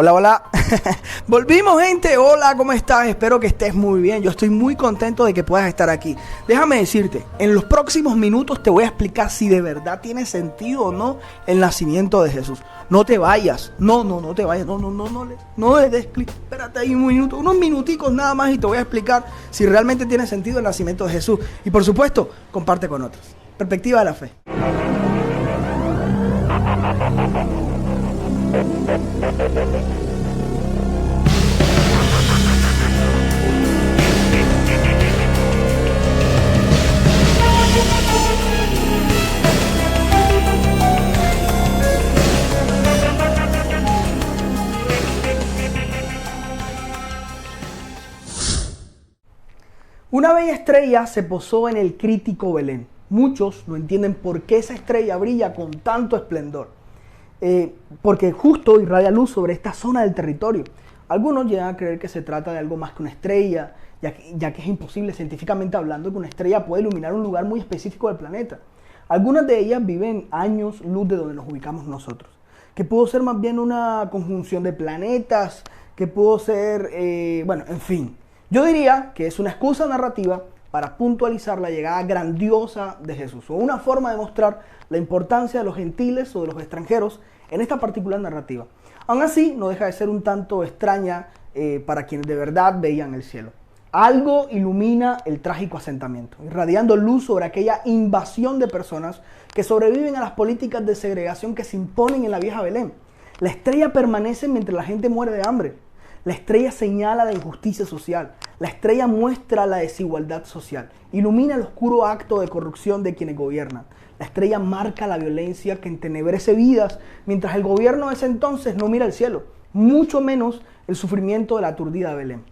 Hola, hola. Volvimos, gente. Hola, ¿cómo estás? Espero que estés muy bien. Yo estoy muy contento de que puedas estar aquí. Déjame decirte, en los próximos minutos te voy a explicar si de verdad tiene sentido o no el nacimiento de Jesús. No te vayas. No te vayas. No le des clic. Espérate ahí un minuto, unos minuticos nada más y te voy a explicar si realmente tiene sentido el nacimiento de Jesús. Y por supuesto, comparte con otros. Perspectiva de la fe. Una bella estrella se posó en el crítico Belén. Muchos no entienden por qué esa estrella brilla con tanto esplendor. Porque justo irradia luz sobre esta zona del territorio. Algunos llegan a creer que se trata de algo más que una estrella, ya que es imposible científicamente hablando que una estrella pueda iluminar un lugar muy específico del planeta. Algunas de ellas viven años luz de donde nos ubicamos nosotros, que pudo ser más bien una conjunción de planetas, que pudo ser, en fin. Yo diría que es una excusa narrativa para puntualizar la llegada grandiosa de Jesús, o una forma de mostrar la importancia de los gentiles o de los extranjeros en esta particular narrativa. Aún así, no deja de ser un tanto extraña para quienes de verdad veían el cielo. Algo ilumina el trágico asentamiento, irradiando luz sobre aquella invasión de personas que sobreviven a las políticas de segregación que se imponen en la vieja Belén. La estrella permanece mientras la gente muere de hambre. La estrella señala la injusticia social. La estrella muestra la desigualdad social. Ilumina el oscuro acto de corrupción de quienes gobiernan. La estrella marca la violencia que entenebrece vidas, mientras el gobierno de ese entonces no mira al cielo, mucho menos el sufrimiento de la aturdida Belén.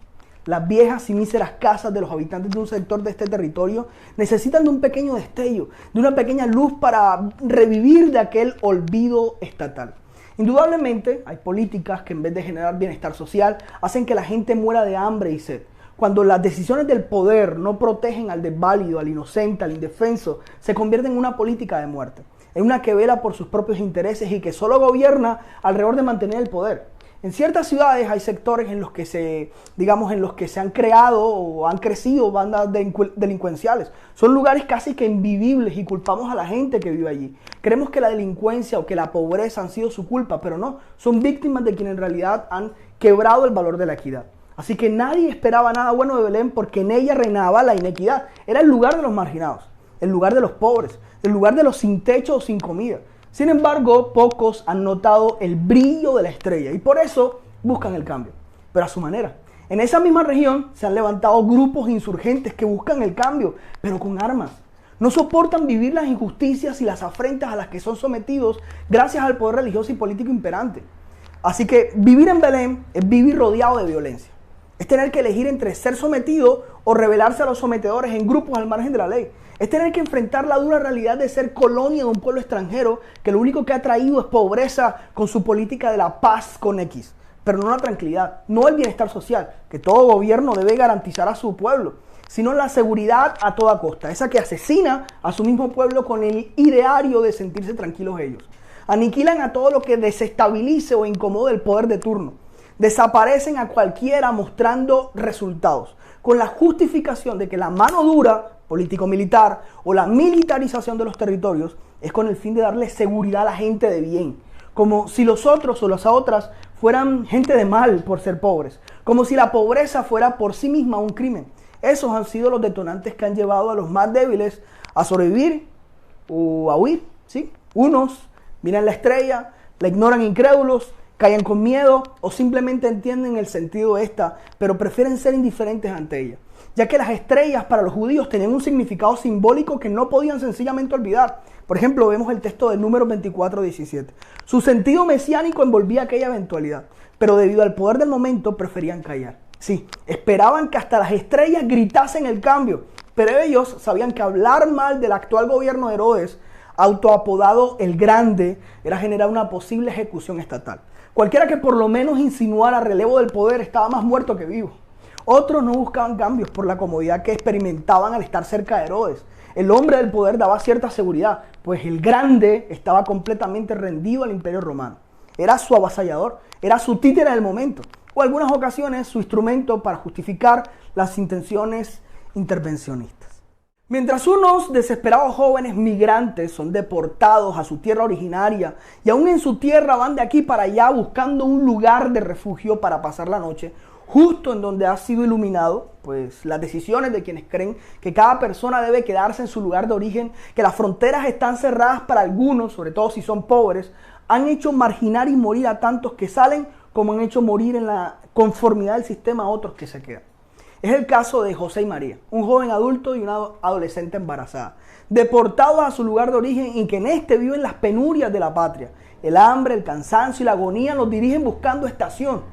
Las viejas y míseras casas de los habitantes de un sector de este territorio necesitan de un pequeño destello, de una pequeña luz para revivir de aquel olvido estatal. Indudablemente hay políticas que en vez de generar bienestar social hacen que la gente muera de hambre y sed. Cuando las decisiones del poder no protegen al desválido, al inocente, al indefenso, se convierte en una política de muerte, en una que vela por sus propios intereses y que solo gobierna alrededor de mantener el poder. En ciertas ciudades hay sectores en los que se han creado o han crecido bandas delincuenciales. Son lugares casi que invivibles y culpamos a la gente que vive allí. Creemos que la delincuencia o que la pobreza han sido su culpa, pero no, son víctimas de quienes en realidad han quebrado el valor de la equidad. Así que nadie esperaba nada bueno de Belén porque en ella reinaba la inequidad. Era el lugar de los marginados, el lugar de los pobres, el lugar de los sin techo o sin comida. Sin embargo, pocos han notado el brillo de la estrella y por eso buscan el cambio, pero a su manera. En esa misma región se han levantado grupos insurgentes que buscan el cambio, pero con armas. No soportan vivir las injusticias y las afrentas a las que son sometidos gracias al poder religioso y político imperante. Así que vivir en Belén es vivir rodeado de violencia. Es tener que elegir entre ser sometido o rebelarse a los sometedores en grupos al margen de la ley. Es tener que enfrentar la dura realidad de ser colonia de un pueblo extranjero que lo único que ha traído es pobreza con su política de la paz con X, pero no la tranquilidad, no el bienestar social, que todo gobierno debe garantizar a su pueblo, sino la seguridad a toda costa, esa que asesina a su mismo pueblo con el ideario de sentirse tranquilos ellos. Aniquilan a todo lo que desestabilice o incomode el poder de turno. Desaparecen a cualquiera mostrando resultados, con la justificación de que la mano dura, político-militar, o la militarización de los territorios es con el fin de darle seguridad a la gente de bien, como si los otros o las otras fueran gente de mal por ser pobres, como si la pobreza fuera por sí misma un crimen. Esos han sido los detonantes que han llevado a los más débiles a sobrevivir o a huir, ¿sí? Unos miran la estrella, la ignoran incrédulos, callan con miedo o simplemente entienden el sentido de esta, pero prefieren ser indiferentes ante ella, ya que las estrellas para los judíos tenían un significado simbólico que no podían sencillamente olvidar. Por ejemplo, vemos el texto de Números 24:17. Su sentido mesiánico envolvía aquella eventualidad, pero debido al poder del momento preferían callar. Sí, esperaban que hasta las estrellas gritasen el cambio, pero ellos sabían que hablar mal del actual gobierno de Herodes, autoapodado el Grande, era generar una posible ejecución estatal. Cualquiera que por lo menos insinuara relevo del poder estaba más muerto que vivo. Otros no buscaban cambios por la comodidad que experimentaban al estar cerca de Herodes. El hombre del poder daba cierta seguridad, pues el Grande estaba completamente rendido al Imperio Romano. era su avasallador, era su títere del momento, o en algunas ocasiones su instrumento para justificar las intenciones intervencionistas. Mientras unos desesperados jóvenes migrantes son deportados a su tierra originaria y aún en su tierra van de aquí para allá buscando un lugar de refugio para pasar la noche, justo en donde ha sido iluminado, pues las decisiones de quienes creen que cada persona debe quedarse en su lugar de origen, que las fronteras están cerradas para algunos, sobre todo si son pobres, han hecho marginar y morir a tantos que salen como han hecho morir en la conformidad del sistema a otros que se quedan. Es el caso de José y María, un joven adulto y una adolescente embarazada, deportados a su lugar de origen y que en este viven las penurias de la patria. El hambre, el cansancio y la agonía los dirigen buscando estación.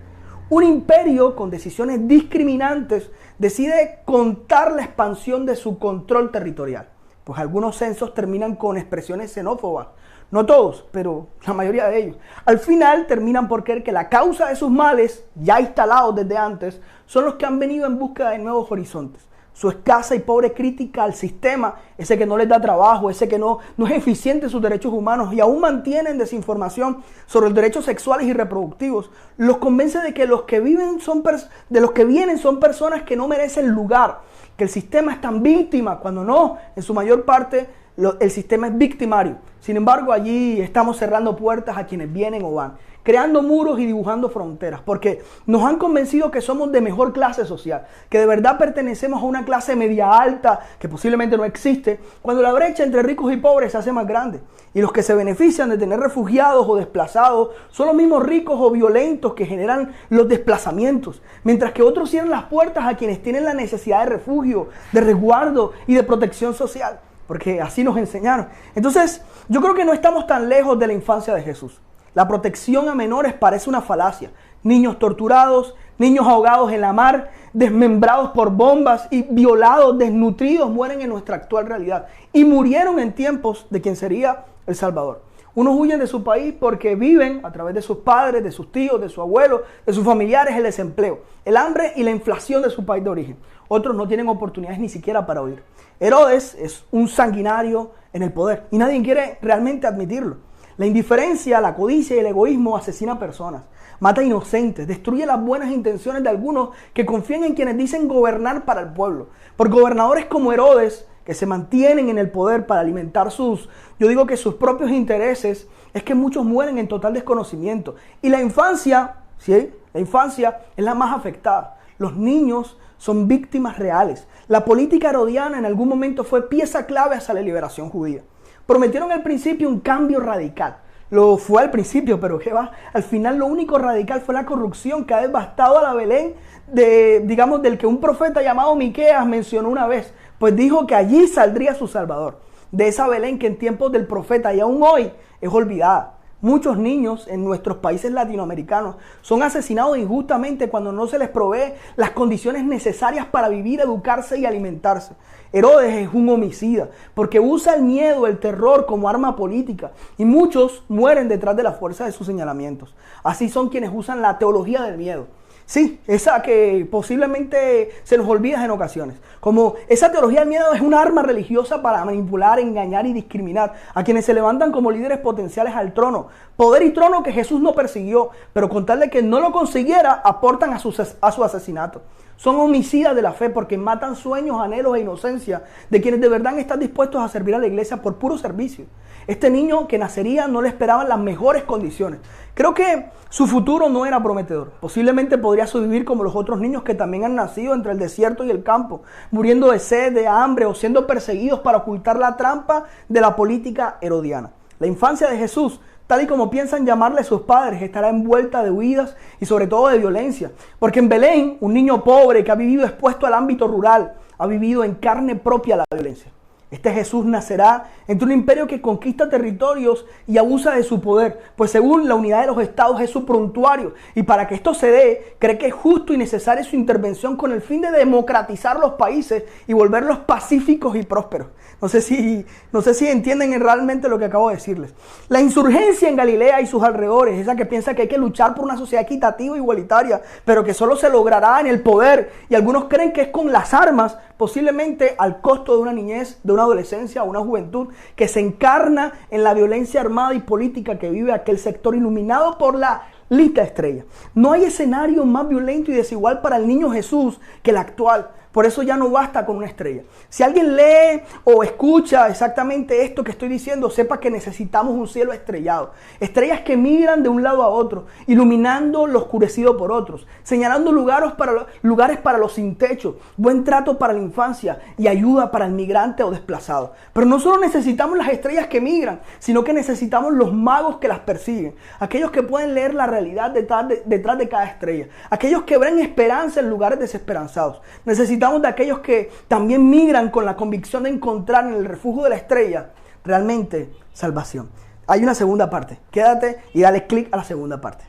Un imperio con decisiones discriminantes decide contar la expansión de su control territorial, pues algunos censos terminan con expresiones xenófobas. No todos, pero la mayoría de ellos. Al final terminan por creer que la causa de sus males, ya instalados desde antes, son los que han venido en busca de nuevos horizontes. Su escasa y pobre crítica al sistema, ese que no les da trabajo, ese que no es eficiente en sus derechos humanos y aún mantienen desinformación sobre los derechos sexuales y reproductivos, los convence de que los que vienen son personas que no merecen lugar, que el sistema es tan víctima, cuando no, en su mayor parte, el sistema es victimario. Sin embargo, allí estamos cerrando puertas a quienes vienen o van, creando muros y dibujando fronteras, porque nos han convencido que somos de mejor clase social, que de verdad pertenecemos a una clase media alta, que posiblemente no existe, cuando la brecha entre ricos y pobres se hace más grande. Y los que se benefician de tener refugiados o desplazados son los mismos ricos o violentos que generan los desplazamientos, mientras que otros cierran las puertas a quienes tienen la necesidad de refugio, de resguardo y de protección social, porque así nos enseñaron. Entonces, yo creo que no estamos tan lejos de la infancia de Jesús. La protección a menores parece una falacia. Niños torturados, niños ahogados en la mar, desmembrados por bombas y violados, desnutridos, mueren en nuestra actual realidad. Y murieron en tiempos de quien sería el Salvador. Unos huyen de su país porque viven a través de sus padres, de sus tíos, de sus abuelos, de sus familiares, el desempleo, el hambre y la inflación de su país de origen. Otros no tienen oportunidades ni siquiera para huir. Herodes es un sanguinario en el poder y nadie quiere realmente admitirlo. La indiferencia, la codicia y el egoísmo asesina personas, mata inocentes, destruye las buenas intenciones de algunos que confían en quienes dicen gobernar para el pueblo. Por gobernadores como Herodes, que se mantienen en el poder para alimentar sus propios intereses, es que muchos mueren en total desconocimiento. Y la infancia, ¿sí? La infancia es la más afectada. Los niños son víctimas reales. La política herodiana en algún momento fue pieza clave hacia la liberación judía. Prometieron al principio un cambio radical. Lo fue al principio, pero ¿qué va? Al final lo único radical fue la corrupción que ha devastado a la Belén del que un profeta llamado Miqueas mencionó una vez. Pues dijo que allí saldría su Salvador. De esa Belén que en tiempos del profeta y aún hoy es olvidada. Muchos niños en nuestros países latinoamericanos son asesinados injustamente cuando no se les provee las condiciones necesarias para vivir, educarse y alimentarse. Herodes es un homicida porque usa el miedo, el terror como arma política y muchos mueren detrás de la fuerza de sus señalamientos. Así son quienes usan la teología del miedo. Sí, esa que posiblemente se nos olvida en ocasiones. Como esa teología del miedo es un arma religiosa para manipular, engañar y discriminar a quienes se levantan como líderes potenciales al trono. Poder y trono que Jesús no persiguió, pero con tal de que no lo consiguiera, aportan a su asesinato. Son homicidas de la fe porque matan sueños, anhelos e inocencia de quienes de verdad están dispuestos a servir a la iglesia por puro servicio. Este niño que nacería no le esperaban las mejores condiciones. Creo que su futuro no era prometedor. Posiblemente podría sobrevivir como los otros niños que también han nacido entre el desierto y el campo, muriendo de sed, de hambre o siendo perseguidos para ocultar la trampa de la política herodiana. La infancia de Jesús, tal y como piensan llamarle sus padres, estará envuelta de huidas y sobre todo de violencia. Porque en Belén, un niño pobre que ha vivido expuesto al ámbito rural, ha vivido en carne propia la violencia. Este Jesús nacerá entre un imperio que conquista territorios y abusa de su poder, pues según la unidad de los estados es su prontuario, y para que esto se dé, cree que es justo y necesaria su intervención con el fin de democratizar los países y volverlos pacíficos y prósperos. No sé si entienden realmente lo que acabo de decirles. La insurgencia en Galilea y sus alrededores, esa que piensa que hay que luchar por una sociedad equitativa e igualitaria, pero que solo se logrará en el poder, y algunos creen que es con las armas, posiblemente al costo de una niñez, de una adolescencia o una juventud que se encarna en la violencia armada y política que vive aquel sector iluminado por la lista estrella. No hay escenario más violento y desigual para el niño Jesús que el actual. Por eso ya no basta con una estrella. Si alguien lee o escucha exactamente esto que estoy diciendo, sepa que necesitamos un cielo estrellado. Estrellas que migran de un lado a otro, iluminando lo oscurecido por otros, señalando lugares para los sin techo, buen trato para la infancia y ayuda para el migrante o desplazado. Pero no solo necesitamos las estrellas que migran, sino que necesitamos los magos que las persiguen. Aquellos que pueden leer la realidad detrás de cada estrella. Aquellos que ven esperanza en lugares desesperanzados. Necesitamos de aquellos que también migran con la convicción de encontrar en el refugio de la estrella realmente salvación. Hay una segunda parte. Quédate y dale clic a la segunda parte.